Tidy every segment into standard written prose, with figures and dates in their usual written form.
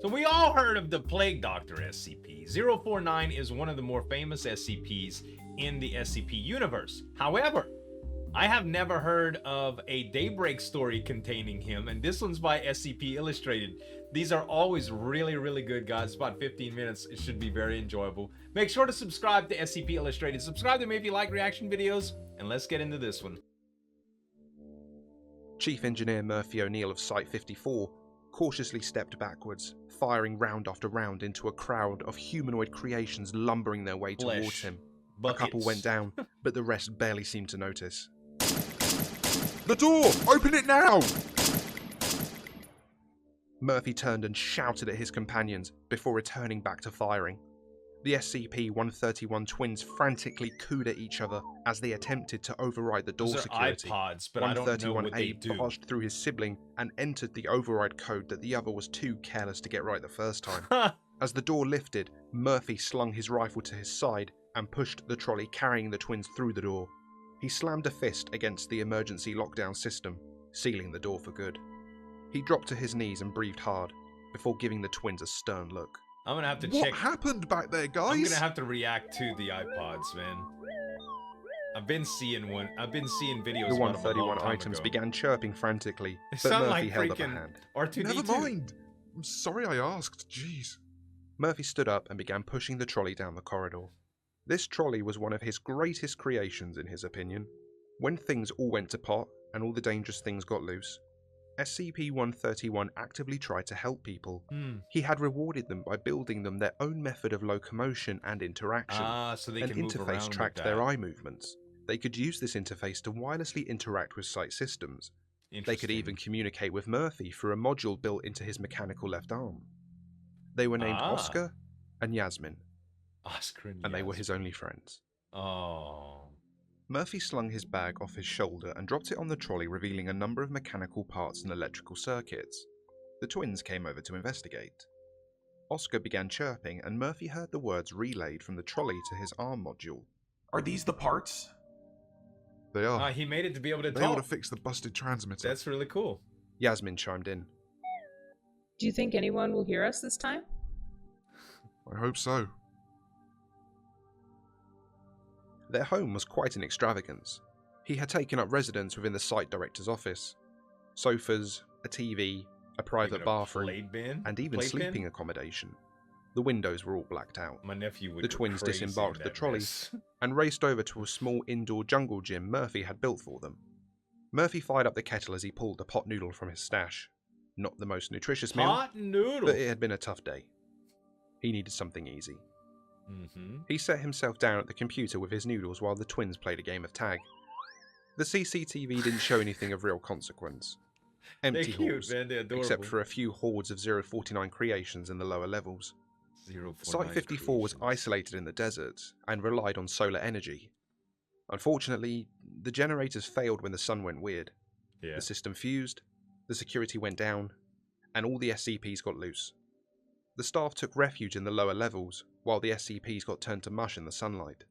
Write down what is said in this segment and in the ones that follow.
So we all heard of the Plague Doctor SCP-049 is one of the more famous SCPs in the SCP universe. However, I have never heard of a Daybreak story containing him, and this one's by SCP Illustrated. These are always really, really good, guys. It's about 15 minutes. It should be very enjoyable. Make sure to subscribe to SCP Illustrated. Subscribe to me if you like reaction videos, and let's get into this one. Chief Engineer Murphy O'Neill of Site 54 cautiously stepped backwards, firing round after round into a crowd of humanoid creations lumbering their way towards him. Buckets. A couple went down, but the rest barely seemed to notice. The door! Open it now! Murphy turned and shouted at his companions before returning back to firing. The SCP-131 twins frantically cooed at each other as they attempted to override the door Those are security. iPods, but I don't know what they do. 131A barged through his sibling and entered the override code that the other was too careless to get right the first time. As the door lifted, Murphy slung his rifle to his side and pushed the trolley carrying the twins through the door. He slammed a fist against the emergency lockdown system, sealing the door for good. He dropped to his knees and breathed hard, before giving the twins a stern look. I'm gonna have to What check. happened back there, guys? I'm gonna have to react to the iPods, man. I've been seeing videos. The about them a long 131 time items ago. began chirping frantically, They but sound Murphy like held up a freaking hand. R2D2. Never mind. I'm sorry I asked. Jeez. Murphy stood up and began pushing the trolley down the corridor. This trolley was one of his greatest creations, in his opinion. When things all went to pot and all the dangerous things got loose, SCP-131 actively tried to help people. He had rewarded them by building them their own method of locomotion and interaction. So they An can move interface around tracked with their that. eye movements. They could use this interface to wirelessly interact with site systems. They could Interesting. even communicate with Murphy through a module built into his mechanical left arm. They were named Oscar and Yasmin, Oscar and they were his only friends. Oh. Murphy slung his bag off his shoulder and dropped it on the trolley, revealing a number of mechanical parts and electrical circuits. The twins came over to investigate. Oscar began chirping, and Murphy heard the words relayed from the trolley to his arm module. Are these the parts? They are. He made it to be able to They ought talk. to fix the busted transmitter. That's really cool. Yasmin chimed in. Do you think anyone will hear us this time? I hope so. Their home was quite an extravagance. He had taken up residence within the site director's office. Sofas, a TV, a private Even a bathroom, playpen? and even Playpen? sleeping accommodation. The windows were all blacked out. My nephew would The go twins crazy disembarked in the that trolley mess. and raced over to a small indoor jungle gym Murphy had built for them. Murphy fired up the kettle as he pulled a pot noodle from his stash. Not the most nutritious meal, Hot noodle. but it had been a tough day. He needed something easy. He set himself down at the computer with his noodles while the twins played a game of tag. The CCTV didn't show anything of real consequence. They're Empty cute, halls, man. They're adorable. except for a few hordes of 049 creations in the lower levels. 049 Site 54 was creations. isolated in the desert and relied on solar energy. Unfortunately, the generators failed when the sun went weird. Yeah. The system fused, the security went down, and all the SCPs got loose. The staff took refuge in the lower levels, while the SCPs got turned to mush in the sunlight.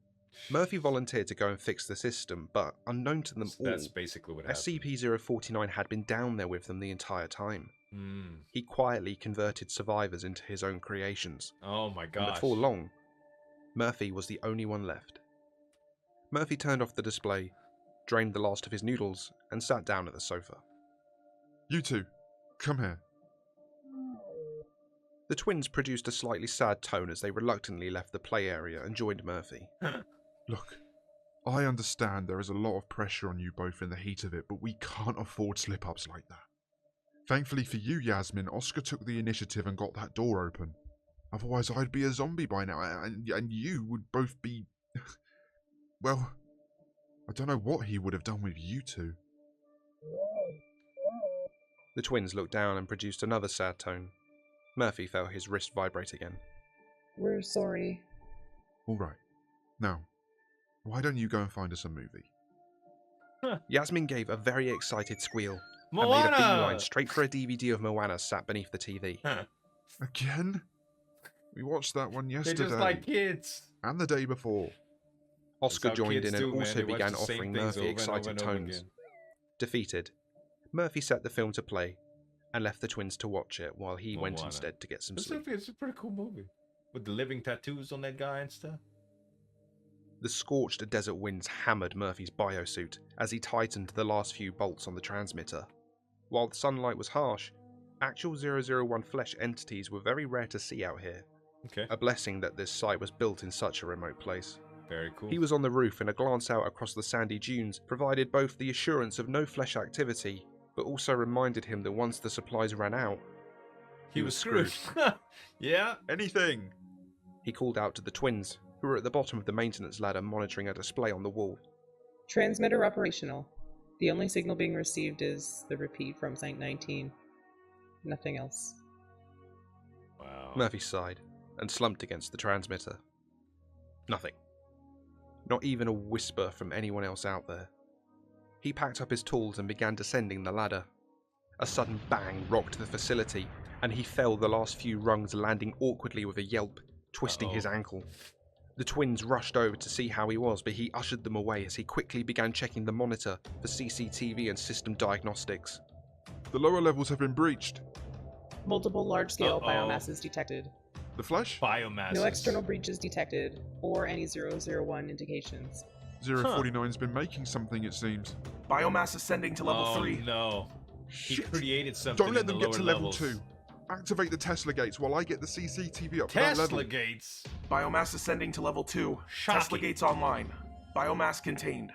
Murphy volunteered to go and fix the system, but unknown to them all, That's basically what happened. SCP-049 had been down there with them the entire time. He quietly converted survivors into his own creations. Oh my And gosh. before long, Murphy was the only one left. Murphy turned off the display, drained the last of his noodles, and sat down at the sofa. You two, come here. The twins produced a slightly sad tone as they reluctantly left the play area and joined Murphy. Look, I understand there is a lot of pressure on you both in the heat of it, but we can't afford slip-ups like that. Thankfully for you, Yasmin, Oscar took the initiative and got that door open. Otherwise I'd be a zombie by now, and you would both be... Well, I don't know what he would have done with you two. The twins looked down and produced another sad tone. Murphy felt his wrist vibrate again. We're sorry. Alright, now, why don't you go and find us a movie? Yasmin gave a very excited squeal and made a Moana! beeline straight for a DVD of Moana sat beneath the TV. Again? We watched that one They're yesterday. just like kids. And the day before. Oscar That's how joined kids in and do, man. also They watch began the same offering things Murphy over and over excited and over tones. again. Defeated, Murphy set the film to play and left the twins to watch it while he went Moana. instead to get some It's sleep. a pretty cool movie. With the living tattoos on that guy and stuff. The scorched desert winds hammered Murphy's biosuit as he tightened the last few bolts on the transmitter. While the sunlight was harsh, actual 001 flesh entities were very rare to see out here. Okay. A blessing that this site was built in such a remote place. Very cool. He was on the roof, and a glance out across the sandy dunes provided both the assurance of no flesh activity, but also reminded him that once the supplies ran out, He was screwed. Yeah. Anything! he called out to the twins, who were at the bottom of the maintenance ladder monitoring a display on the wall. Transmitter operational. The only signal being received is the repeat from Site 19. Nothing else. Wow. Murphy sighed and slumped against the transmitter. Nothing. Not even a whisper from anyone else out there. He packed up his tools and began descending the ladder. A sudden bang rocked the facility, and he fell the last few rungs, landing awkwardly with a yelp, twisting his ankle. The twins rushed over to see how he was, but he ushered them away as he quickly began checking the monitor for CCTV and system diagnostics. The lower levels have been breached. Multiple large-scale Uh-oh. biomasses detected. The flesh? Biomass. No external breaches detected, or any 001 indications. 049's been making something, it seems. Biomass ascending to level 3. No. He Shit. created something. Don't let in them the get to lower level levels. 2. Activate the Tesla gates while I get the CCTV up to that level. Tesla gates. Biomass ascending to level 2. Shocking. Tesla gates online. Biomass contained.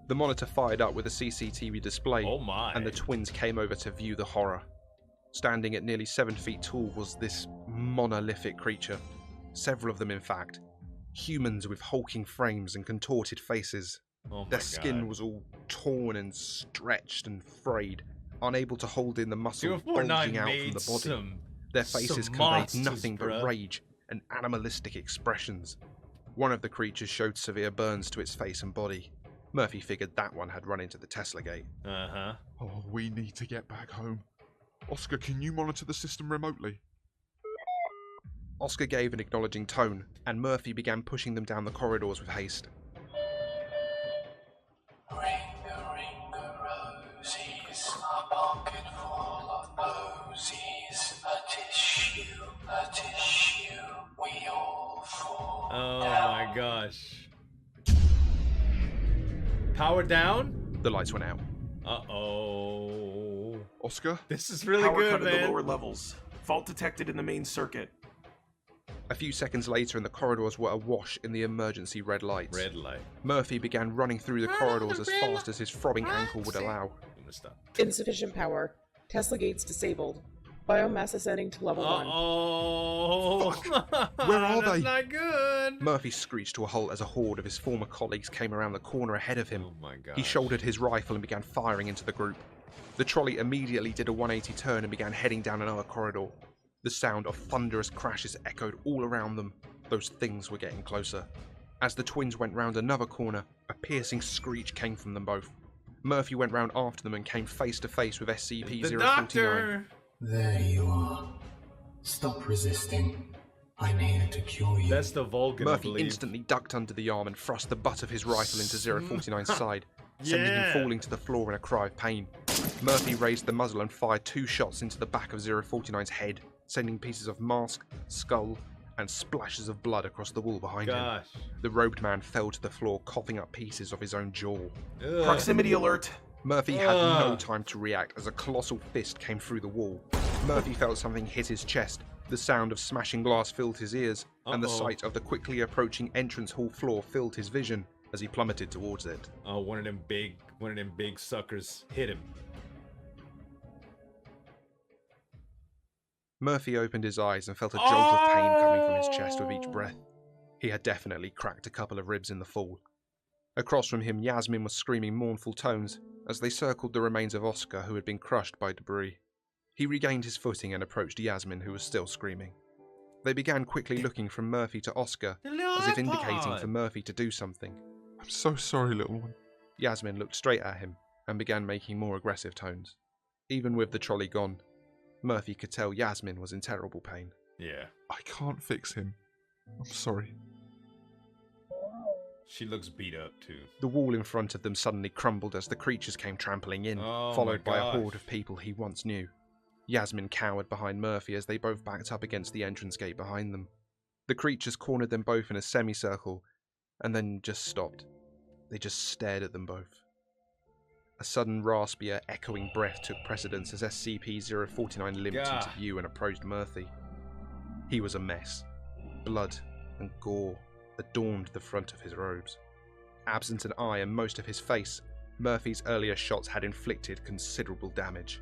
The monitor fired up with a CCTV display, Oh my. and the twins came over to view the horror. Standing at nearly 7 feet tall was this monolithic creature. Several of them, in fact. Humans with hulking frames and contorted faces. Oh my Their skin God. was all torn and stretched and frayed, unable to hold in the muscle 049 bulging out made from the body. some. Their faces some conveyed monsters, nothing but bruh. rage and animalistic expressions. One of the creatures showed severe burns to its face and body. Murphy figured that one had run into the Tesla gate. Uh-huh. Oh, we need to get back home. Oscar, can you monitor the system remotely? Oscar gave an acknowledging tone, and Murphy began pushing them down the corridors with haste. Rosies, a pocket full of posies, a tissue, we all fall. Oh my gosh. Power down? The lights went out. Uh-oh. Oscar? This is really Power good, cut at the man. lower levels. Fault detected in the main circuit. A few seconds later, and the corridors were awash in the emergency red lights. Red light. Murphy began running through the corridors as fast as his throbbing ankle would allow. I'm gonna stop. Insufficient power. Tesla gates disabled. Biomass ascending to level 1. Uh-oh. Where are That's they? not good. Murphy screeched to a halt as a horde of his former colleagues came around the corner ahead of him. Oh my god. He shouldered his rifle and began firing into the group. The trolley immediately did a 180 turn and began heading down another corridor. The sound of thunderous crashes echoed all around them. Those things were getting closer. As the twins went round another corner, a piercing screech came from them both. Murphy went round after them and came face to face with The SCP-049. doctor. There you are. Stop resisting. I'm here to cure you. That's the Volgun, I Murphy believe. instantly ducked under the arm and thrust the butt of his rifle into 049's side, sending Yeah. him falling to the floor in a cry of pain. Murphy raised the muzzle and fired 2 shots into the back of 049's head, sending pieces of mask, skull, and splashes of blood across the wall behind him. Gosh. The robed man fell to the floor, coughing up pieces of his own jaw. Ugh. Proximity alert. Murphy had no Ugh. time to react as a colossal fist came through the wall. Murphy felt something hit his chest. The sound of smashing glass filled his ears, and the Uh-oh. sight of the quickly approaching entrance hall floor filled his vision as he plummeted towards it. Oh, one of them big suckers hit him. Murphy opened his eyes and felt a jolt of pain coming from his chest with each breath. He had definitely cracked a couple of ribs in the fall. Across from him, Yasmin was screaming mournful tones as they circled the remains of Oscar, who had been crushed by debris. He regained his footing and approached Yasmin, who was still screaming. They began quickly looking from Murphy to Oscar, as if indicating for Murphy to do something. I'm so sorry, little one. Yasmin looked straight at him and began making more aggressive tones. Even with the trolley gone, Murphy could tell Yasmin was in terrible pain. Yeah. I can't fix him. I'm sorry. She looks beat up too. The wall in front of them suddenly crumbled as the creatures came trampling in, Oh followed my by a gosh. horde of people he once knew. Yasmin cowered behind Murphy as they both backed up against the entrance gate behind them. The creatures cornered them both in a semicircle, and then just stopped. They just stared at them both. A sudden raspier, echoing breath took precedence as SCP-049 limped Gah. into view and approached Murphy. He was a mess. Blood and gore adorned the front of his robes. Absent an eye and most of his face, Murphy's earlier shots had inflicted considerable damage.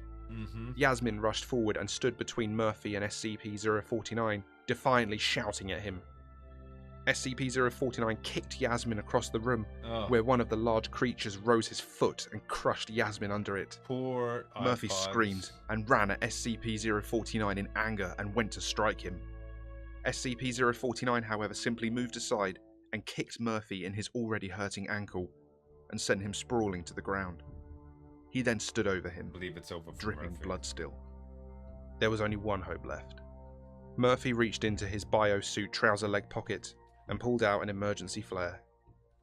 Yasmin rushed forward and stood between Murphy and SCP-049, defiantly shouting at him. SCP-049 kicked Yasmin across the room, where one of the large creatures rose his foot and crushed Yasmin under it. Poor Murphy iPods. screamed and ran at SCP-049 in anger and went to strike him. SCP-049, however, simply moved aside and kicked Murphy in his already hurting ankle and sent him sprawling to the ground. He then stood over him, I believe it's over for dripping Murphy. blood still. There was only one hope left. Murphy reached into his bio-suit trouser leg pocket and pulled out an emergency flare.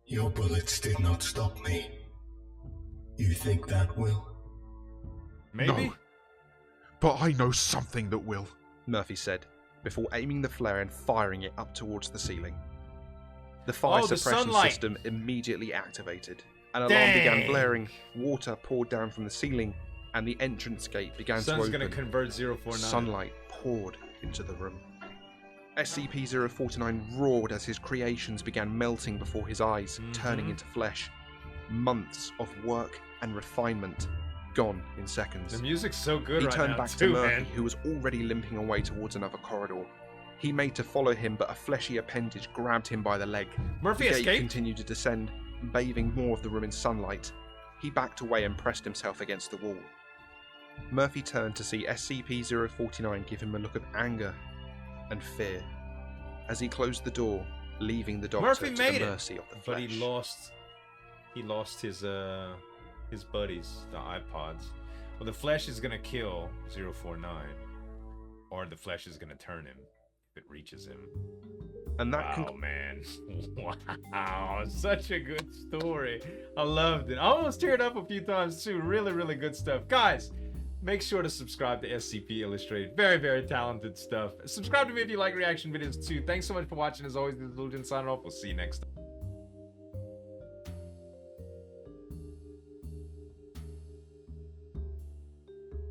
Your bullets did not stop me. You think that will? Maybe? No. But I know something that will. Murphy said, before aiming the flare and firing it up towards the ceiling. The fire Oh, the suppression sunlight. system immediately activated. An alarm Dang. began blaring, water poured down from the ceiling, and the entrance gate began to Sun's open. gonna convert 049. Sunlight poured into the room. SCP-049 roared as his creations began melting before his eyes, turning into flesh. Months of work and refinement gone in seconds. The music's so good He right turned now back too, to Murphy, man. who was already limping away towards another corridor. He made to follow him, but a fleshy appendage grabbed him by the leg. Murphy The gate escaped? continued to descend, bathing more of the room in sunlight. He backed away and pressed himself against the wall. Murphy turned to see SCP-049 give him a look of anger and fear as he closed the door, leaving the doctor Murphy to made the it, mercy of the but flesh. he lost his buddies, the iPods. Well, the flesh is gonna kill 049, or the flesh is gonna turn him if it reaches him. And that Wow, man. Wow, such a good story. I loved it. I almost teared up a few times too. Really, really good stuff. Guys, make sure to subscribe to SCP Illustrated. Very, very talented stuff. Subscribe to me if you like reaction videos too. Thanks so much for watching. As always, this is Zueljin signing off. We'll see you next time.